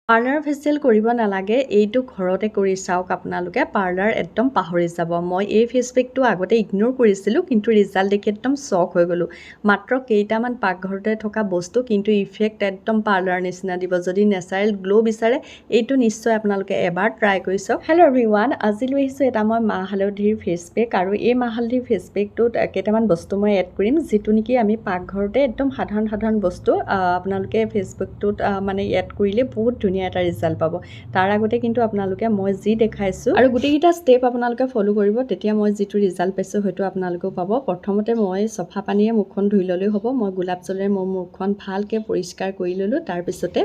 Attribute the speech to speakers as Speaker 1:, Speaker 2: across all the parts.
Speaker 1: Parlour facial কৰিব নালাগে, এইটো ঘৰতে কৰি চাওক আপোনালোকে। পাৰ্লাৰ একদম পাহৰি যাব। মই এই ফেচ পেকটো আগতে ইগনোৰ কৰিছিলোঁ, কিন্তু ৰিজাল্ট দেখি একদম শ্বক হৈ গ'লোঁ। মাত্ৰ কেইটামান পাকঘৰতে থকা বস্তু, কিন্তু ইফেক্ট একদম পাৰ্লাৰ নিচিনা দিব। যদি নেচাৰেল গ্ল' বিচাৰে, এইটো নিশ্চয় আপোনালোকে এবাৰ ট্ৰাই কৰি চাওক। হেল্ল' এভৰিৱান, আজি লৈ আহিছোঁ এটা মই মাহ হালধিৰ ফেচ পেক। আৰু এই মাহ হালধিৰ ফেচ পেকটোত কেইটামান বস্তু মই এড কৰিম, যিটো নেকি আমি পাকঘৰতে একদম সাধাৰণ বস্তু আপোনালোকে ফেচ পেকটোত মানে এড কৰিলে বহুত ধুনীয়া এটা ৰিজাল্ট পাব। তাৰ আগতে কিন্তু আপোনালোকে মই যি দেখাইছোঁ আৰু গোটেইকেইটা ষ্টেপ আপোনালোকে ফ'ল' কৰিব, তেতিয়া মই যিটো ৰিজাল্ট পাইছোঁ সেইটো আপোনালোকেও পাব। প্ৰথমতে মই চফা পানীয়ে মুখখন ধুই ল'লেও হ'ব। মই গোলাপ জলেৰে মোৰ মুখখন ভালকৈ পৰিষ্কাৰ কৰি ল'লোঁ। তাৰপিছতে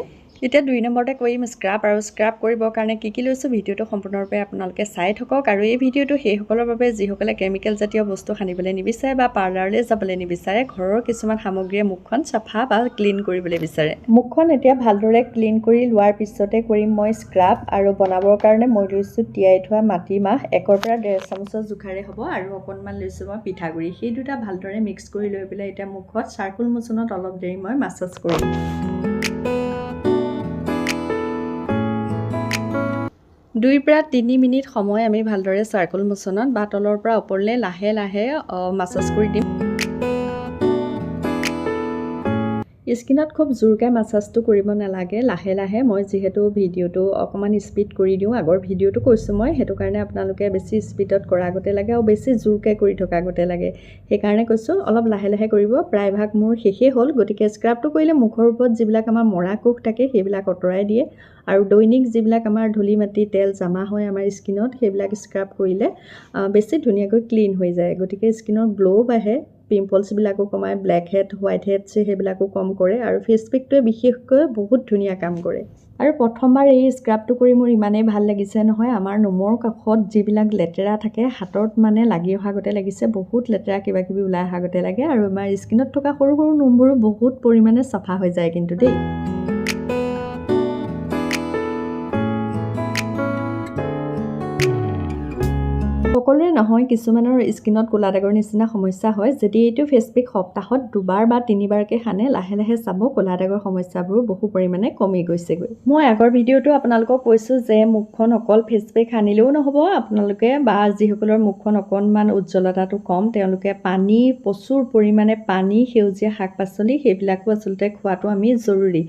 Speaker 1: এতিয়া 2 নম্বৰতে কৰিম স্ক্ৰাব। আৰু স্ক্ৰাব কৰিবৰ কাৰণে কি লৈছোঁ, ভিডিঅ'টো সম্পূৰ্ণৰূপে আপোনালোকে চাই থাকক। আৰু এই ভিডিঅ'টো সেইসকলৰ বাবে যিসকলে কেমিকেল জাতীয় বস্তু সানিবলৈ নিবিচাৰে বা পাৰ্লাৰলৈ যাবলৈ নিবিচাৰে, ঘৰৰ কিছুমান সামগ্ৰীয়ে মুখখন চাফা বা ক্লিন কৰিবলৈ বিচাৰে। মুখখন এতিয়া ভালদৰে ক্লিন কৰি লোৱাৰ পিছতে কৰিম মই স্ক্ৰাব। আৰু বনাবৰ কাৰণে মই লৈছোঁ তিয়াই থোৱা মাটিমাহ, 1 পৰা 1.5 চামুচৰ জোখাৰে হ'ব। আৰু অকণমান লৈছোঁ মই পিঠাগুড়ি। সেই দুটা ভালদৰে মিক্স কৰি লৈ পেলাই এতিয়া মুখত চাৰ্কুল মোচনত অলপ দেৰি মই মাছাজ কৰিম। 2 পৰা 3 মিনিট সময় আমি ভালদৰে চাৰ্কুল মোচনত বা তলৰ পৰা ওপৰলৈ লাহে লাহে মাছাজ কৰি দিম। স্কিনত খুব জোৰকৈ মাছাজটো কৰিব নালাগে, লাহে লাহে। মই যিহেতু ভিডিঅ'টো অকণমান স্পীড কৰি দিওঁ, আগৰ ভিডিঅ'টো কৈছোঁ মই, সেইটো কাৰণে আপোনালোকে বেছি স্পীডত কৰা আগতে লাগে আৰু বেছি জোৰকৈ কৰি থকা আগতে লাগে। সেইকাৰণে কৈছোঁ অলপ লাহে লাহে কৰিব। প্ৰায়ভাগ মোৰ শেষেই হ'ল, গতিকে স্ক্ৰাবটো কৰিলে মুখৰ ওপৰত যিবিলাক আমাৰ মৰা কোষ থাকে সেইবিলাক আঁতৰাই দিয়ে। আৰু দৈনিক যিবিলাক আমাৰ ধূলি মাটি তেল জমা হয় আমাৰ স্কিনত, সেইবিলাক স্ক্ৰাব কৰিলে বেছি ধুনীয়াকৈ ক্লিন হৈ যায়। গতিকে স্কিনৰ গ্ল' বাঢ়ে, পিম্পলছবিলাকো কমায়, ব্লেক হেড হোৱাইট হেডছ সেইবিলাকো কম কৰে। আৰু ফেচ পেকটোৱে বিশেষকৈ বহুত ধুনীয়া কাম কৰে। আৰু প্ৰথমবাৰ এই স্ক্ৰাবটো কৰি মোৰ ইমানেই ভাল লাগিছে নহয়, আমাৰ নোমৰ কাষত যিবিলাক লেতেৰা থাকে হাতত মানে লাগি অহা গতে লাগিছে, বহুত লেতেৰা কিবাকিবি ওলাই অহা গতে লাগে। আৰু আমাৰ স্কিনত থকা সৰু সৰু নোমবোৰো বহুত পৰিমাণে চাফা হৈ যায় কিন্তু দেই। সকলোৰে নহয়, কিছুমানৰ স্কিনত ক'লা দাগৰ নিচিনা সমস্যা হয়। যদি এইটো ফেচ পেক সপ্তাহত 2 বাৰ বা 3 বাৰকৈ সানে, লাহে লাহে চাব ক'লা দাগৰ সমস্যাবোৰো বহু পৰিমাণে কমি গৈছেগৈ। মই আগৰ ভিডিঅ'টো আপোনালোকক কৈছোঁ যে মুখখন অকল ফেচ পেক সানিলেও নহ'ব, আপোনালোকে বা যিসকলৰ মুখখন অকণমান উজ্জ্বলতাটো কম, তেওঁলোকে পানী, প্ৰচুৰ পৰিমাণে পানী, সেউজীয়া শাক পাচলি সেইবিলাকো আচলতে খোৱাটো আমি জৰুৰী।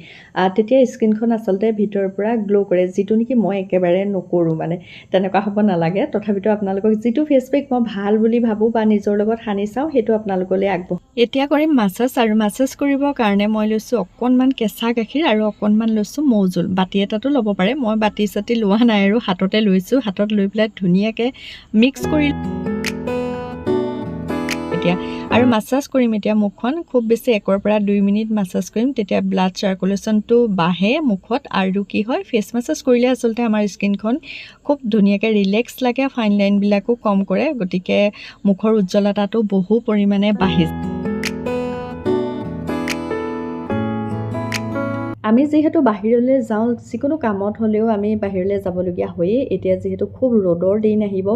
Speaker 1: তেতিয়া স্কিনখন আচলতে ভিতৰৰ পৰা গ্ল' কৰে, যিটো নেকি মই একেবাৰে নকৰোঁ। মানে তেনেকুৱা হ'ব নালাগে। তথাপিতো আপোনালোকক যিটো ফেচ পেক মই ভাল বুলি ভাবোঁ বা নিজৰ লগত সানি চাওঁ, সেইটো আপোনালোকলৈ আগবঢ়াম। এতিয়া কৰিম মাছাজ। আৰু মাছাজ কৰিবৰ কাৰণে মই লৈছোঁ অকণমান কেঁচা গাখীৰ আৰু অকণমান লৈছোঁ মৌজোল। বাতি এটাতো ল'ব পাৰে, মই বাতি চাতি লোৱা নাই আৰু হাততে লৈছোঁ। হাতত লৈ পেলাই ধুনীয়াকৈ মিক্স কৰি এতিয়া আৰু মাছাজ কৰিম। এতিয়া মুখখন খুব বেছি 1 পৰা 2 মিনিট মাছাজ কৰিম, তেতিয়া ব্লাড চাৰ্কুলেশ্যনটো বাঢ়ে মুখত। আৰু কি হয়, ফেচ মাছাজ কৰিলে আচলতে আমাৰ স্কিনখন খুব ধুনীয়াকৈ ৰিলেক্স লাগে, ফাইন লাইনবিলাকো কম কৰে। গতিকে মুখৰ উজ্জ্বলতাটো বহু পৰিমাণে বাঢ়িছে। আমি যিহেতু বাহিৰলৈ যাওঁ, যিকোনো কামত হ'লেও আমি বাহিৰলৈ যাবলগীয়া হয়েই। এতিয়া যিহেতু খুব ৰ'দৰ দিন আহিব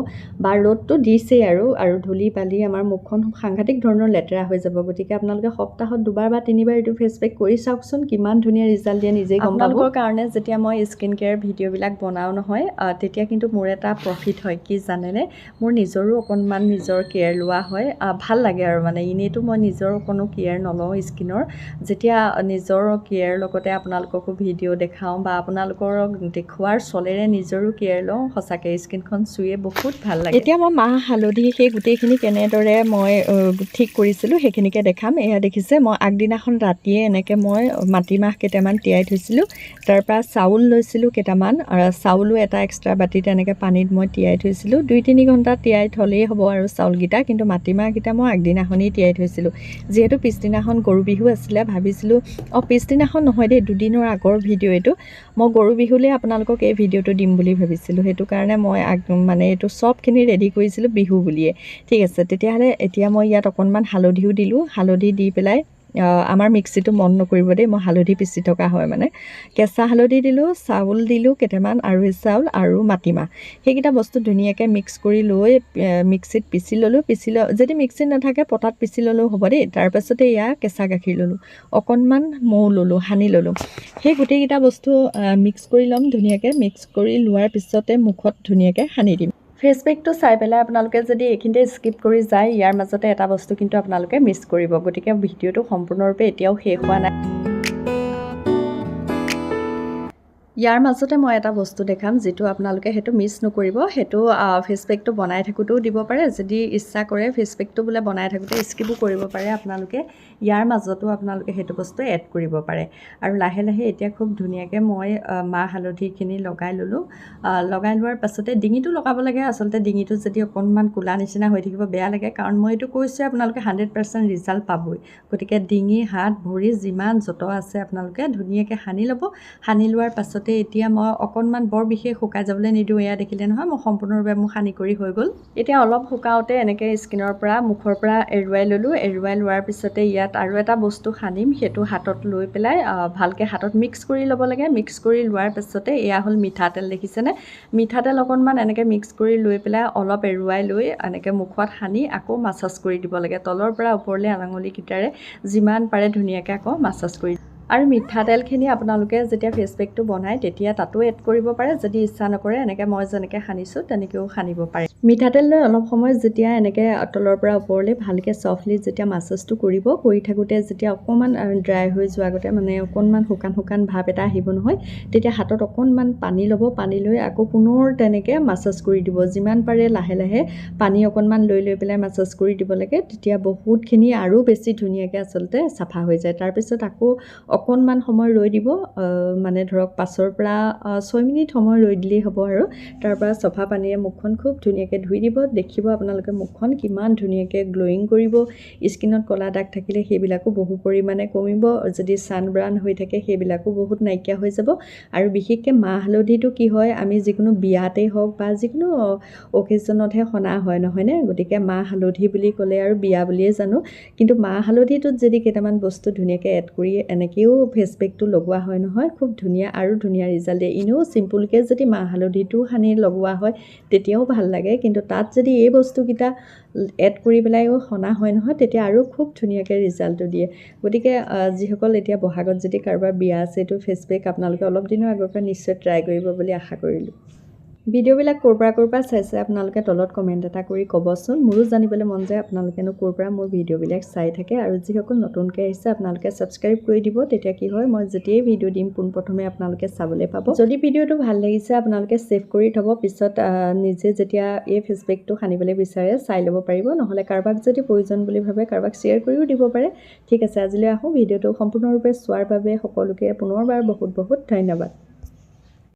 Speaker 1: বা ৰ'দটো দিছেই, আৰু ধূলি বালি আমাৰ মুখখন সাংঘাতিক ধৰণৰ লেতেৰা হৈ যাব। গতিকে আপোনালোকে সপ্তাহত 2 বাৰ বা 3 বাৰ এইটো ফেচ পেক কৰি চাওকচোন, কিমান ধুনীয়া ৰিজাল্ট দিয়ে নিজেই গম পাব। আপোনালোকৰ কাৰণে যেতিয়া মই স্কিন কেয়াৰ ভিডিঅ'বিলাক বনাওঁ নহয়, তেতিয়া কিন্তু মোৰ এটা প্ৰফিট হয়। কি জানেনে, মোৰ নিজৰো অকণমান নিজৰ কেয়াৰ লোৱা হয়, ভাল লাগে আৰু মানে। এনেইতো মই নিজৰ কোনো কেয়াৰ নলওঁ স্কিনৰ, যেতিয়া নিজৰ কেয়াৰ লগতে আপোনালোককো ভিডিঅ' দেখাওঁ বা আপোনালোকৰ দেখুৱাৰ চলেৰে নিজৰো কেয়াৰ লওঁ, সঁচাকৈ স্কিনখন চুইয়ে বহুত ভাল লাগে। এতিয়া মই মাহ হালধি সেই গোটেইখিনি কেনেদৰে মই ঠিক কৰিছিলোঁ সেইখিনিকে দেখাম। এয়া দেখিছে, মই আগদিনাখন ৰাতিয়ে এনেকৈ মই মাটিমাহ কেইটামান তিয়াই থৈছিলোঁ। তাৰপৰা চাউল লৈছিলোঁ কেইটামান, আৰু চাউলো এটা এক্সট্ৰা বাতিত এনেকৈ পানীত মই তিয়াই থৈছিলোঁ। 2-3 ঘণ্টা তিয়াই থ'লেই হ'ব আৰু চাউলকেইটা। কিন্তু মাটিমাহকেইটা মই আগদিনাখনেই তিয়াই থৈছিলোঁ, যিহেতু পিছদিনাখন গৰু বিহু আছিলে। ভাবিছিলোঁ পিছদিনাখন নহয় দেই, 2 দিনৰ আগৰ ভিডিঅ' এইটো। মই গৰু বিহুলৈ আপোনালোকক এই ভিডিঅ'টো দিম বুলি ভাবিছিলোঁ, সেইটো কাৰণে মই মানে এইটো চবখিনি ৰেডি কৰিছিলোঁ বিহু বুলিয়ে। ঠিক আছে, তেতিয়াহ'লে এতিয়া মই ইয়াত অকণমান হালধিও দিলোঁ। হালধি দি পেলাই আমাৰ মিক্সিটো মন নকৰিব দেই, মই হালধি পিচি থকা হয় মানে। কেঁচা হালধি দিলোঁ, চাউল দিলোঁ কেইটামান, আৰৈ চাউল আৰু মাটিমাহ, সেইকেইটা বস্তু ধুনীয়াকৈ মিক্স কৰি লৈ মিক্সিত পিচি ল'লোঁ। যদি মিক্সিত নাথাকে পটাত পিচি ল'লেও হ'ব দেই। তাৰপাছতে ইয়াৰ কেঁচা গাখীৰ ল'লোঁ, অকণমান মৌ ল'লোঁ, সানি ল'লোঁ। সেই গোটেইকেইটা বস্তু মিক্স কৰি ল'ম ধুনীয়াকৈ। মিক্স কৰি লোৱাৰ পিছতে মুখত ধুনীয়াকৈ সানি দিম। ফেচ পেকটো চাই পেলাই আপোনালোকে যদি এইখিনিতে স্কিপ কৰি যায়, ইয়াৰ মাজতে এটা বস্তু কিন্তু আপোনালোকে মিছ কৰিব। গতিকে ভিডিঅ'টো সম্পূৰ্ণৰূপে এতিয়াও শেষ হোৱা নাই। ইয়াৰ মাজতে মই এটা বস্তু দেখাম, যিটো আপোনালোকে সেইটো মিছ নকৰিব। সেইটো ফেচ পেকটো বনাই থাকোঁতেও দিব পাৰে, যদি ইচ্ছা কৰে ফেচ পেকটো বোলে বনাই থাকোঁতে স্কিপো কৰিব পাৰে আপোনালোকে। ইয়াৰ মাজতো আপোনালোকে সেইটো বস্তু এড কৰিব পাৰে। আৰু লাহে লাহে এতিয়া খুব ধুনীয়াকৈ মই মাহ হালধিখিনি লগাই ল'লোঁ। লগাই লোৱাৰ পাছতে ডিঙিটো লগাব লাগে। আচলতে ডিঙিটো যদি অকণমান ক'লা নিচিনা হৈ থাকিব বেয়া লাগে, কাৰণ মই এইটো কৈছোঁ আপোনালোকে 100% ৰিজাল্ট পাবই। গতিকে ডিঙি, হাত, ভৰি যিমান যত আছে আপোনালোকে ধুনীয়াকৈ সানি ল'ব। সানি লোৱাৰ পাছতে এতিয়া মই অকণমান বৰ বিশেষ শুকাই যাবলৈ নিদিওঁ। এয়া দেখিলে নহয়, মই সম্পূৰ্ণৰূপে মোৰ সানি কৰি হৈ গ'ল। এতিয়া অলপ শুকাওঁতে এনেকৈ স্কিনৰ পৰা, মুখৰ পৰা এৰুৱাই ল'লোঁ। এৰুৱাই লোৱাৰ পিছতে ইয়াত আৰু এটা বস্তু সানিম, সেইটো হাতত লৈ পেলাই ভালকৈ হাতত মিক্স কৰি ল'ব লাগে। মিক্স কৰি লোৱাৰ পাছতে এয়া হ'ল মিঠাতেল, দেখিছেনে? মিঠাতেল অকণমান এনেকৈ মিক্স কৰি লৈ পেলাই অলপ এৰুৱাই লৈ এনেকৈ মুখত সানি আকৌ মাছাজ কৰি দিব লাগে। তলৰ পৰা ওপৰলৈ আঙুলিকেইটাৰে যিমান পাৰে ধুনীয়াকৈ আকৌ মাছাজ কৰি। আৰু মিঠাতেলখিনি আপোনালোকে যেতিয়া ফেচ পেকটো বনায় তেতিয়া তাতো এড কৰিব পাৰে। যদি ইচ্ছা নকৰে এনেকৈ মই যেনেকৈ সানিছোঁ তেনেকৈও সানিব পাৰে। মিঠাতেল লৈ অলপ সময় যেতিয়া এনেকৈ তলৰ পৰা ওপৰলৈ ভালকৈ চফ্টলি যেতিয়া মাছাজটো কৰিব, কৰি থাকোঁতে যেতিয়া অকণমান ড্ৰাই হৈ যোৱাৰ আগতে মানে অকণমান শুকান শুকান ভাৱ এটা আহিব নহয়, তেতিয়া হাতত অকণমান পানী ল'ব। পানী লৈ আকৌ পুনৰ তেনেকৈ মাছাজ কৰি দিব। যিমান পাৰে লাহে লাহে পানী অকণমান লৈ পেলাই মাছাজ কৰি দিব লাগে। তেতিয়া বহুতখিনি আৰু বেছি ধুনীয়াকৈ আচলতে চাফা হৈ যায়। তাৰপিছত আকৌ অকণমান সময় ৰৈ দিব, মানে ধৰক 5ৰ পৰা 6 মিনিট সময় ৰৈ দিলেই হ'ব। আৰু তাৰপৰা চফা পানীৰে মুখখন খুব ধুনীয়াকৈ ধুই দিব। দেখিব আপোনালোকে মুখখন কিমান ধুনীয়াকৈ গ্ল'য়িং কৰিব। স্কিনত ক'লা দাগ থাকিলে সেইবিলাকো বহু পৰিমাণে কমিব। যদি ছানবাৰ্ণ হৈ থাকে সেইবিলাকো বহুত নাইকিয়া হৈ যাব। আৰু বিশেষকৈ মাহ হালধিটো কি হয়, আমি যিকোনো বিয়াতেই হওক বা যিকোনো অকেজনতহে সনা হয়, নহয়নে? গতিকে মাহ হালধি বুলি ক'লে আৰু বিয়া বুলিয়ে জানো, কিন্তু মাহ হালধিটোত যদি কেইটামান বস্তু ধুনীয়াকৈ এড কৰি এনেকৈও ফেচ পেকটো লগোৱা হয় নহয়, খুব ধুনীয়া আৰু ধুনীয়া ৰিজাল্ট দিয়ে। এনেও চিম্পুলকৈ যদি মাহ হালধিটো সানি লগোৱা হয় তেতিয়াও ভাল লাগে, কিন্তু তাত যদি এই বস্তুকেইটা এড কৰি পেলাইও সনা হয় নহয়, তেতিয়া আৰু খুব ধুনীয়াকৈ ৰিজাল্টটো দিয়ে। গতিকে যিসকল এতিয়া বহাগত যদি কাৰোবাৰ বিয়া আছে, এইটো ফেচ পেক আপোনালোকে অলপ দিনৰ আগৰ পৰা নিশ্চয় ট্ৰাই কৰিব বুলি আশা কৰিলোঁ। ভিডিঅ'বিলাক ক'ৰ পৰা চাইছে আপোনালোকে তলত কমেণ্ট এটা কৰি ক'বচোন। মোৰো জানিবলৈ মন যায় আপোনালোকেনো ক'ৰ পৰা মোৰ ভিডিঅ'বিলাক চাই থাকে। আৰু যিসকল নতুনকৈ আহিছে আপোনালোকে ছাবস্ক্ৰাইব কৰি দিব, তেতিয়া কি হয় মই যেতিয়াই ভিডিঅ' দিম পোনপ্ৰথমে আপোনালোকে চাবলৈ পাব। যদি ভিডিঅ'টো ভাল লাগিছে আপোনালোকে ছেভ কৰি থ'ব, পিছত নিজে যেতিয়া এই ফেচ পেকটো সানিবলৈ বিচাৰে চাই ল'ব পাৰিব। নহ'লে কাৰোবাক যদি প্ৰয়োজন বুলি ভাবে কাৰোবাক শ্বেয়াৰ কৰিও দিব পাৰে। ঠিক আছে, আজিলৈ আহোঁ। ভিডিঅ'টো সম্পূৰ্ণৰূপে চোৱাৰ বাবে সকলোকে পুনৰবাৰ বহুত বহুত ধন্যবাদ।